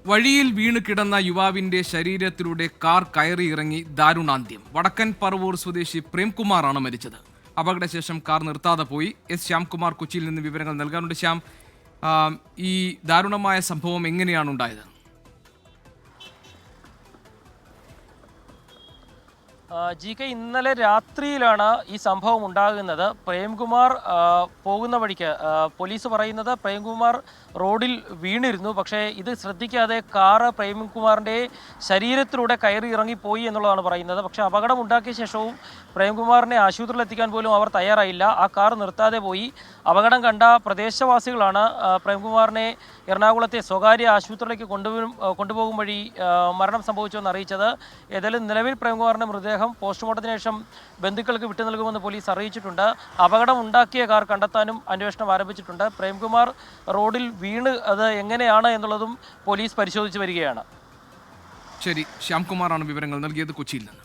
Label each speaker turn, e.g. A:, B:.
A: വഴിയിൽ വീണ് കിടന്ന യുവാവിന്റെ ശരീരത്തിലൂടെ കാർ കയറിയിറങ്ങി ദാരുണാന്ത്യം. വടക്കൻ പറവൂർ സ്വദേശി പ്രേംകുമാറാണ് മരിച്ചത്. അപകടശേഷം കാർ നിർത്താതെ പോയി. എസ് ശ്യാംകുമാർ കൊച്ചിയിൽ നിന്ന് വിവരങ്ങൾ നൽകാനുണ്ട്. ശ്യാം, ഈ ദാരുണമായ സംഭവം എങ്ങനെയാണ് ഉണ്ടായത്?
B: ഇന്നലെ രാത്രിയിലാണ് ഈ സംഭവം ഉണ്ടാകുന്നത്. പ്രേംകുമാർ പോകുന്ന വഴിക്ക് പോലീസ് പറയുന്നത് പ്രേംകുമാർ റോഡിൽ വീണിരുന്നു. പക്ഷേ ഇത് ശ്രദ്ധിക്കാതെ കാറ് പ്രേംകുമാറിൻ്റെ ശരീരത്തിലൂടെ കയറി ഇറങ്ങിപ്പോയി എന്നുള്ളതാണ് പറയുന്നത്. പക്ഷേ അപകടം ഉണ്ടാക്കിയ ശേഷവും പ്രേംകുമാറിനെ ആശുപത്രിയിൽ എത്തിക്കാൻ പോലും അവർ തയ്യാറായില്ല. ആ കാർ നിർത്താതെ പോയി. അപകടം കണ്ട പ്രദേശവാസികളാണ് പ്രേംകുമാറിനെ എറണാകുളത്തെ സ്വകാര്യ ആശുപത്രിയിലേക്ക് കൊണ്ടുപോകും വഴി മരണം സംഭവിച്ചുവെന്ന് അറിയിച്ചത്. ഏതായാലും നിലവിൽ പ്രേംകുമാറിൻ്റെ മൃതദേഹം പോസ്റ്റ്മോർട്ടത്തിന് ശേഷം ബന്ധുക്കൾക്ക് വിട്ടു നൽകുമെന്ന് പോലീസ് അറിയിച്ചിട്ടുണ്ട്. അപകടം ഉണ്ടാക്കിയ കാർ കണ്ടെത്താനും അന്വേഷണം ആരംഭിച്ചിട്ടുണ്ട്. പ്രേംകുമാർ റോഡിൽ വീണ് അത് എങ്ങനെയാണ് എന്നുള്ളതും പോലീസ് പരിശോധിച്ച് വരികയാണ്.
A: ശരി, ശ്യാംകുമാറാണ് വിവരങ്ങൾ നൽകിയത് കൊച്ചിയിൽ നിന്ന്.